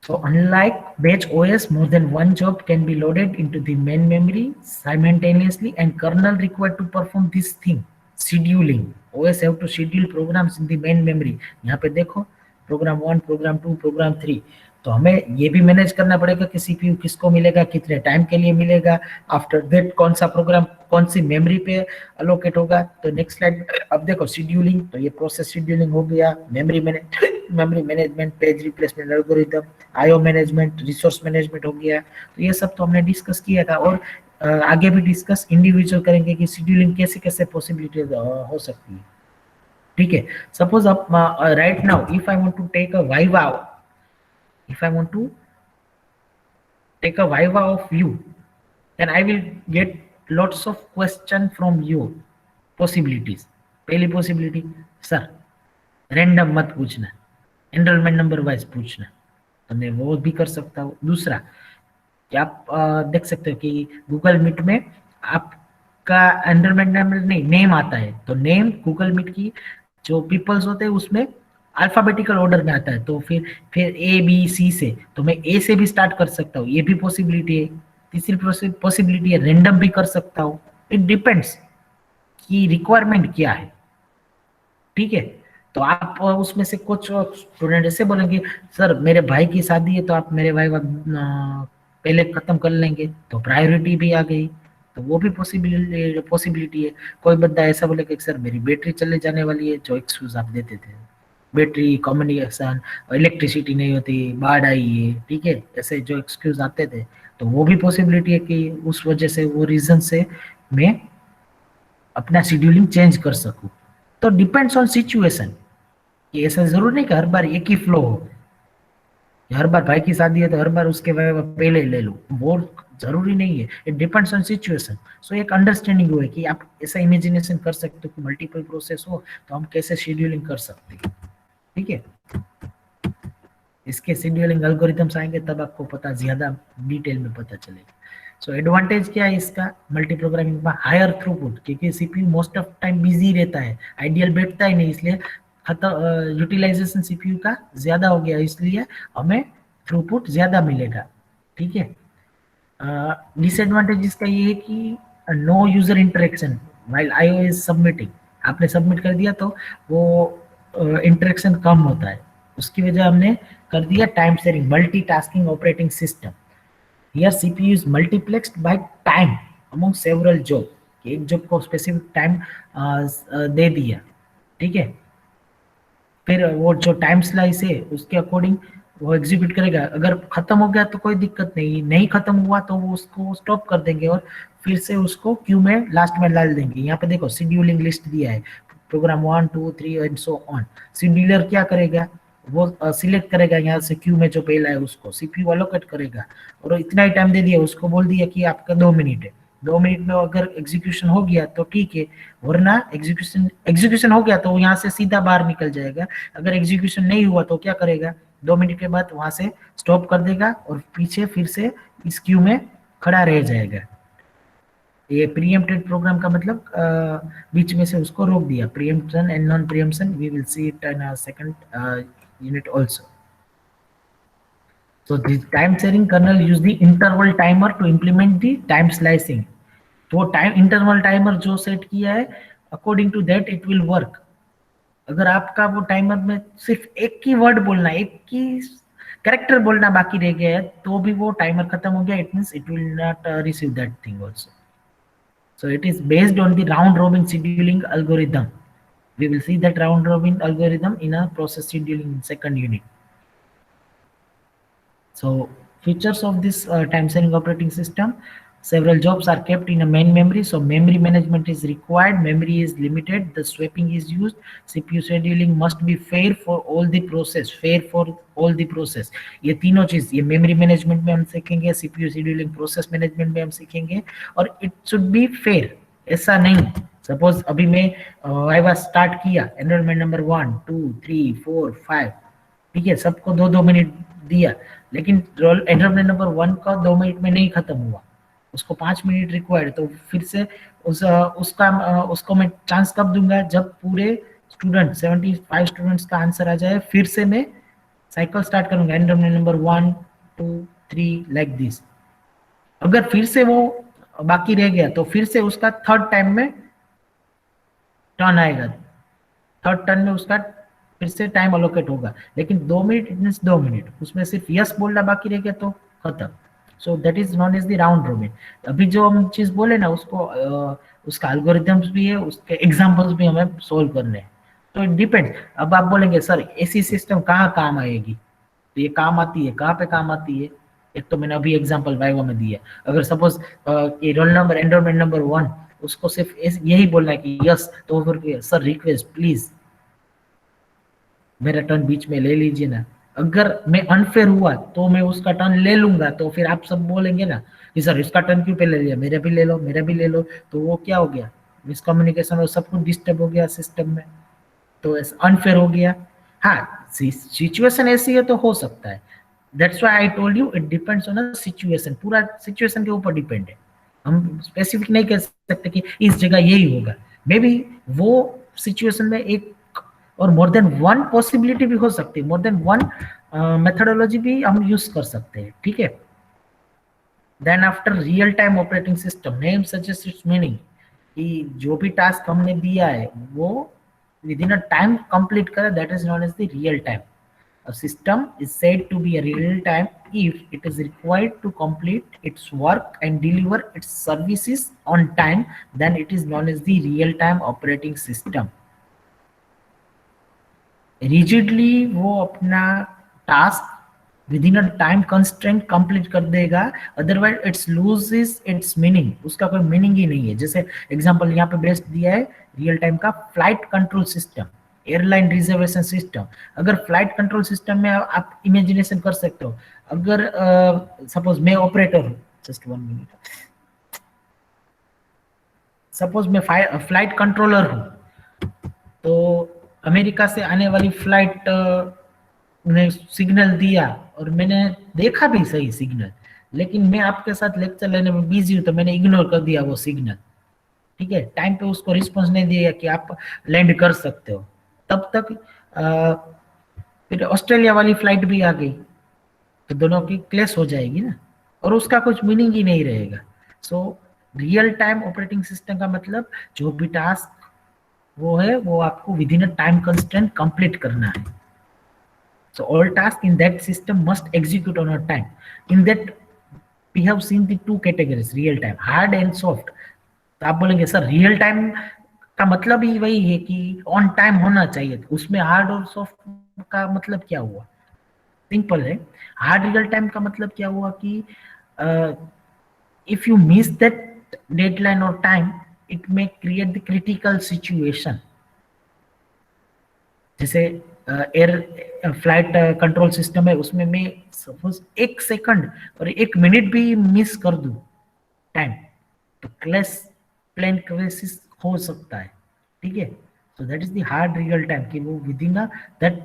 So unlike batch OS, more than one job can be loaded into the main memory simultaneously, and kernel required to perform this thing, scheduling. OS have to schedule programs in the main memory. यहाँ पे देखो programme 1, program 2, programme 3, तो हमें ये भी manage करना पड़ेगा कि सीपीयू किसको मिलेगा, कितने टाइम के लिए मिलेगा, आफ्टर दैट कौन सा प्रोग्राम कौन सी मेमोरी पे अलोकेट होगा। तो नेक्स्ट स्लाइड अब देखो शेड्यूलिंग, तो ये प्रोसेस शेड्यूलिंग हो गया, memory management, page replacement algorithm, IO management, resource management हो गया। तो ये सब तो हमने डिस्कस किया था, और आगे भी डिस्कस इंडिविजुअल करेंगे कि शेड्यूलिंग कैसे कैसे पॉसिबिलिटी हो सकती है, ठीक है। सपोज आप right now if I want to take a viva, if I want to take a viva of you, then I will get lots of question from you, possibilities. पहली possibility, sir random मत पूछना, enrolment number wise पूछना, तो मैं वो भी कर सकता हूँ। दूसरा कि आप देख सकते हो कि गूगल मीट में आपका एनरोलमेंट नंबर नहीं, नेम आता है, तो नेम गूगल मीट की जो पीपल्स होते हैं उसमें अल्फाबेटिकल ऑर्डर में आता है, तो फिर ए बी सी से, तो मैं ए से भी स्टार्ट कर सकता हूँ, ये भी पॉसिबिलिटी है। तीसरी पॉसिबिलिटी है रैंडम भी कर सकता हूँ, इट डिपेंड्स कि रिक्वायरमेंट क्या है, ठीक है। तो आप उसमें से कुछ स्टूडेंट ऐसे बोलेंगे सर मेरे भाई की शादी है, तो आप मेरे भाई पहले खत्म कर लेंगे, तो प्रायोरिटी भी आ गई, तो वो भी पॉसिबिलिटी है। कोई बंदा ऐसा बोले कि सर मेरी बैटरी चले जाने वाली है, जो एक्सक्यूज आप देते थे, बैटरी, कम्युनिकेशन, इलेक्ट्रिसिटी नहीं होती, बाढ़ आई है, ठीक है, ऐसे जो एक्सक्यूज आते थे, तो वो भी पॉसिबिलिटी है कि उस वजह से, वो रीजन से मैं अपना शेड्यूलिंग चेंज कर सकूं। तो डिपेंड्स ऑन सिचुएशन, ये ऐसा जरूर नहीं कि हर बार एक ही फ्लो हो, हर बार भाई की शादी है तो हर बार उसके पहले ले लो, वो जरूरी नहीं है, इट डिपेंड्स ऑन सिचुएशन। सो एक अंडरस्टैंडिंग हुआ है कि आप ऐसा इमेजिनेशन कर सकते हो कि मल्टीपल प्रोसेस हो तो हम कैसे शेड्यूलिंग कर सकते हैं, ठीक है। इसके शेड्यूलिंग एल्गोरिथम्स आएंगे तब आपको पता ज्यादा डिटेल में पता चलेगा। सो एडवांटेज क्या है इसका मल्टी प्रोग्रामिंग में, हायर थ्रूपुट, क्योंकि CPU most of time busy रहता है, आइडियल बैठता ही नहीं, इसलिए यूटिलाइजेशन सीपीयू का ज्यादा हो गया, इसलिए हमें थ्रूपुट ज्यादा मिलेगा, ठीक है। डिसएडवांटेज इसका ये है कि no user interaction while IO is submitting, आपने सबमिट कर दिया तो वो इंटरेक्शन कम होता है, उसकी वजह हमने कर दिया time sharing, multitasking operating system. Here CPU is multiplexed by time among several job, एक जॉब को स्पेसिफिक टाइम दे दिया, ठीक है, फिर वो जो टाइम स्लाइस है उसके अकॉर्डिंग वो एग्जीक्यूट करेगा। अगर खत्म हो गया तो कोई दिक्कत नहीं, नहीं खत्म हुआ तो वो उसको स्टॉप कर देंगे और फिर से उसको क्यू में लास्ट में डाल देंगे। यहाँ पे देखो शेड्यूलिंग लिस्ट दिया है, program 1 2 3 and so on. Scheduler क्या करेगा, वो सिलेक्ट करेगा यहाँ से क्यू में जो पहला है उसको सीपीयू अलोकेट करेगा, और इतना ही टाइम दे दिया, उसको बोल दिया कि आपका 2 मिनट है, 2 मिनट में अगर एग्जीक्यूशन हो गया तो ठीक है, वरना एग्जीक्यूशन हो गया तो यहाँ से सीधा बाहर निकल जाएगा। अगर एग्जीक्यूशन नहीं हुआ तो क्या करेगा, 2 मिनट के बाद वहां से स्टॉप कर देगा और पीछे फिर से इस क्यू में खड़ा रह जाएगा। ये प्रीएम्प्टेड प्रोग्राम का मतलब बीच में से उसको रोक दिया, preemption and non preemption we will see it in a second unit also. So the time sharing kernel use the interval timer to implement the time slicing. तो टाइम इंटरवल टाइमर जो set किया है according to that it will work. अगर आपका वो timer में सिर्फ एक ही वर्ड बोलना, एक ही कैरेक्टर बोलना बाकी रह गया है, तो भी वो टाइमर खत्म हो गया. It means it will not receive that thing also. So it is based on the round robin scheduling algorithm. We will see that round robin algorithm in a process scheduling in second unit. So features of this time sharing operating system: several jobs are kept in a main memory, so memory management is required. Memory is limited, the swapping is used. CPU scheduling must be fair for all the process. Fair for all the process. ये तीनों चीज, ये memory management में हम सीखेंगे, CPU scheduling process management में हम सीखेंगे. और it should be fair. ऐसा नहीं, सपोज अभी मैं वाइवा स्टार्ट किया, एनरोलमेंट नंबर 1 2 3 4 5, ठीक है, सबको 2-2 मिनट दिया, लेकिन रोल एनरोलमेंट नंबर 1 का 2 मिनट में नहीं खत्म हुआ, उसको 5 मिनट रिक्वायर्ड. तो फिर से उसको मैं चांस कब दूंगा, जब पूरे स्टूडेंट 75 स्टूडेंट्स का आंसर आ जाए, फिर से मैं साइकिल स्टार्ट करूंगा, एनरोलमेंट नंबर 1 2 3 लाइक दिस. अगर फिर से वो बाकी रह गया तो फिर से उसका थर्ड टाइम में टर्न आएगा, थर्ड टर्न में उसका फिर से टाइम अलोकेट होगा, लेकिन 2 मिनट इट मींस 2 मिनट, उसमें सिर्फ यस बोलना बाकी रह गया तो खत्म. So that is known as the round robin. अभी जो हम चीज बोले ना, उसको उसका एल्गोरिथम्स भी है, उसके एग्जांपल्स भी हमें सोल्व करने हैं. तो इट डिपेंड्स. अब आप बोलेंगे सर ऐसी सिस्टम कहाँ काम आएगी, तो ये काम आती है, कहाँ पे काम आती है. एक तो मैंने अभी एग्जांपल वाइवा में दिया. अगर सपोज ये रोल नंबर एनरोलमेंट नंबर 1, उसको सिर्फ यही बोलना है कि यस, तो फिर सर रिक्वेस्ट प्लीज मेरा टर्न बीच में ले लीजिए ना. अगर मैं अनफेयर हुआ तो मैं उसका टर्न ले लूंगा, तो फिर आप सब बोलेंगे ना कि सर इसका टर्न क्यों पहले लिया, मेरा भी ले लो, मेरा भी ले लो. तो वो क्या हो गया, मिसकम्युनिकेशन और सब कुछ डिस्टर्ब हो गया सिस्टम में, तो अनफेयर हो गया. हाँ, सिचुएशन ऐसी है तो हो सकता है. That's why I told you it depends on a situation. पूरा सिचुएशन के ऊपर डिपेंड है. हम स्पेसिफिक नहीं कह सकते कि इस जगह यही होगा. मे बी वो सिचुएशन में एक और मोर देन वन पॉसिबिलिटी भी हो सकती है, मोर देन वन मेथोडोलॉजी भी हम यूज कर सकते हैं. ठीक है. Then after real time operating system, name suggest its meaning कि जो भी टास्क हमने दिया है वो within a time complete करे, that is known as the real time. A system is said to be a real time if it is required to complete its work and deliver its services on time, then it is known as the real time operating system. Rigidly वो अपना task with in a time constraint complete कर देगा, otherwise it's loses it's meaning. उसका कोई meaning ही नहीं है. जैसे एग्जांपल यहाँ पे बेस्ट दिया है रियल टाइम का flight control system, airline reservation system. अगर फ्लाइट कंट्रोल सिस्टम में आप इमेजिनेशन कर सकते हो, अगर सपोज मैं ऑपरेटर हूँ, जस्ट 1 मिनट, सपोज मैं फ्लाइट कंट्रोलर हूँ, तो अमेरिका से आने वाली फ्लाइट ने सिग्नल दिया और मैंने देखा भी सही सिग्नल, लेकिन मैं आपके साथ लेक्चर लेने में बिजी हूँ तो मैंने इग्नोर कर दिया वो सिग्नल. ठीक है, टाइम पे उसको रिस्पॉन्स नहीं दिया कि आप लैंड कर सकते हो. तब तक फिर ऑस्ट्रेलिया वाली फ्लाइट भी आ गई, तो दोनों की क्लैश हो जाएगी ना, और उसका कुछ मीनिंग ही नहीं रहेगा. So real time operating system का मतलब जो भी टास्क वो है वो आपको within a time constraint complete करना है. So all task in that system must execute on a time. In that we have seen the 2 categories, real time, hard and soft. तो आप बोलेंगे सर रियल टाइम का मतलब ही वही है कि ऑन टाइम होना चाहिए, उसमें हार्ड और सॉफ्ट का मतलब क्या हुआ? सिंपल है. हार्ड रियल टाइम का मतलब क्या हुआ कि if you miss that deadline और time, it may create the critical situation. जैसे एयर फ्लाइट कंट्रोल सिस्टम है, उसमें मैं सपोज 1 सेकंड और 1 मिनट भी मिस कर दूं टाइम, तो प्लेन क्रेशिस हो सकता है. ठीक है. सो that is the hard real time कि वो with in that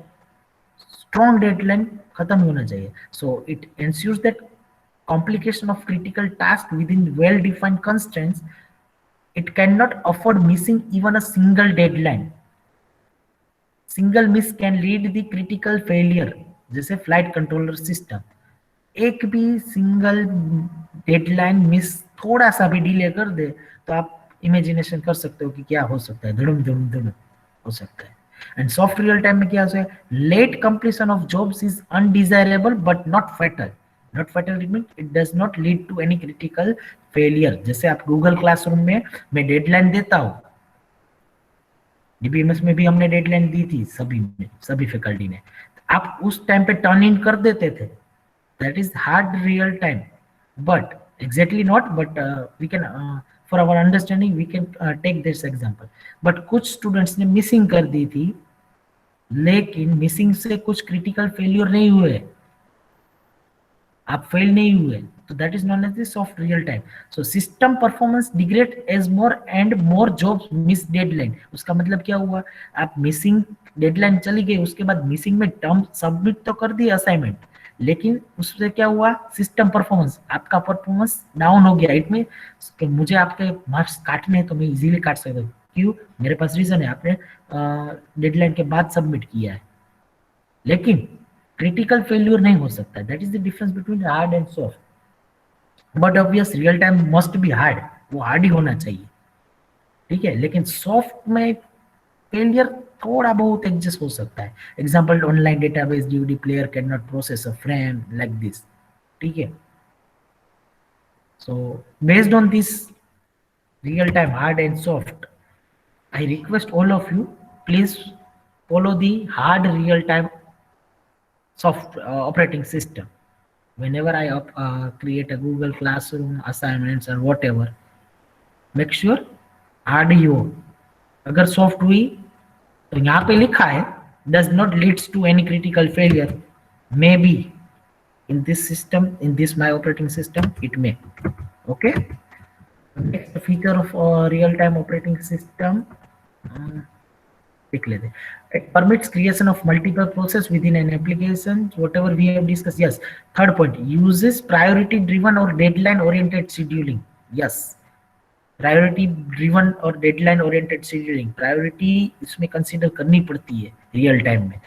strong deadline खत्म होना चाहिए. So it ensures that complication of critical task within well defined constraints. It cannot afford missing even a single deadline. Single miss can lead the critical failure, जैसे flight controller system. एक भी single deadline miss, थोड़ा सा भी delay कर दे तो आप imagination कर सकते हो कि क्या हो सकता है, धड़म धड़म धड़म हो सकता है। एंड सॉफ्ट रियल टाइम में क्या होता है, late completion of jobs is undesirable but not fatal. Not fatal mean it does not lead to any critical failure. जैसे आप गूगल क्लासरूम में मैं डेडलाइन देता हूँ, डीबीएमएस में भी हमने डेडलाइन दी थी सभी में, सभी फैकल्टी ने, आप उस टाइम पे टर्न इन कर देते थे, that is hard real time, but exactly not, but we can for our understanding we can take this example। but कुछ स्टूडेंट्स ने मिसिंग कर दी थी, लेकिन मिसिंग से कुछ क्रिटिकल फेलियर नहीं हुए, आप फेल नहीं हुए, तो that is known as the soft real time. So system performance degrade as more and more jobs miss deadline. उसका मतलब क्या हुआ, आप मिसिंग डेडलाइन चली गई, उसके बाद मिसिंग में टर्म सबमिट तो कर दी असाइनमेंट, लेकिन उससे क्या हुआ, सिस्टम परफॉर्मेंस, आपका परफॉर्मेंस डाउन हो गया। इट में मुझे आपके मार्क्स काटने हैं तो मैं इजीली काट सकता हूँ, क्यों, मेरे पास रीजन है, आपने डेडलाइन के बाद सबमिट किया है। लेकिन क्रिटिकल फेल्यूर नहीं हो सकता, that is the difference between hard and soft. But obvious real time must be hard, वो हार्ड ही होना चाहिए, ठीक है। लेकिन सॉफ्ट में फेलियर थोड़ा बहुत एडजस्ट हो सकता है। Example, online database DVD player can not process a frame like this, ठीक है। So based on this real time hard and soft, I request all of you please follow the hard real time soft operating system whenever I create a Google Classroom assignments or whatever, make sure hard ही हो। अगर soft हुई तो यहाँ पे लिखा है does not leads to any critical failure, maybe in this system, in this my operating system it may, okay। next feature of real time operating system, देख लेते हैं। It permits creation of multiple process within an application, whatever we have discussed। Yes, third point, uses priority driven or deadline oriented scheduling। yes, priority driven और deadline oriented scheduling, priority इसमें consider करनी पड़ती है real time में,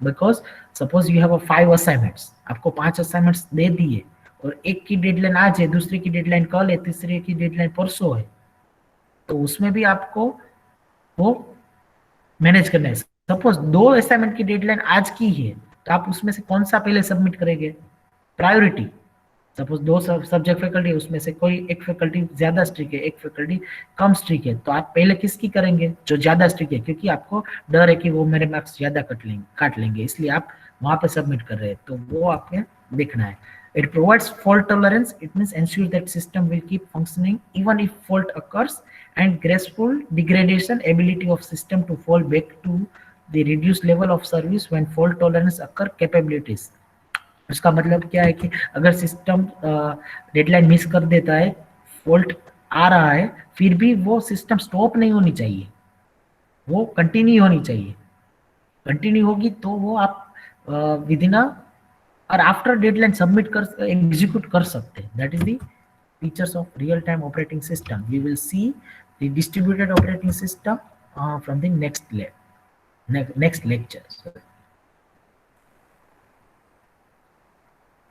because suppose you have a 5 assignments, आपको 5 assignments दे दिए और एक की डेडलाइन आज है, दूसरे की डेडलाइन कल है, तीसरे की डेडलाइन परसों है, तो उसमें भी आपको वो मैनेज करना है। सपोज 2 असाइनमेंट की डेडलाइन आज की है, तो आप उसमें से कौन सा पहले सबमिट करेंगे, प्रायोरिटी। सपोज 2 सब्जेक्ट फैकल्टी, उसमें से कोई एक फैकल्टी ज्यादा स्ट्रिक्ट है, एक फैकल्टी कम स्ट्रिक्ट है, तो आप पहले किसकी करेंगे, जो ज्यादा स्ट्रिक्ट है, क्योंकि आपको डर है कि वो मेरे मार्क्स ज्यादा काट लेंगे, इसलिए आप वहां पे सबमिट कर रहे हैं, तो वो आपने देखना है। It provides fault tolerance, it means ensure that system will keep functioning even if fault occurs, and graceful degradation, ability of system to fall back to the reduced level of service when fault tolerance occur capabilities। उसका मतलब क्या है कि अगर system deadline miss कर देता है, fault आ रहा है, फिर भी वो सिस्टम स्टॉप नहीं होनी चाहिए, वो कंटिन्यू होनी चाहिए। कंटिन्यू होगी तो वो आप विद इन और आफ्टर डेडलाइन सबमिट कर एग्जीक्यूट कर सकते हैं। That is the features of real time operating system. We will see the distributed operating system from the next lecture।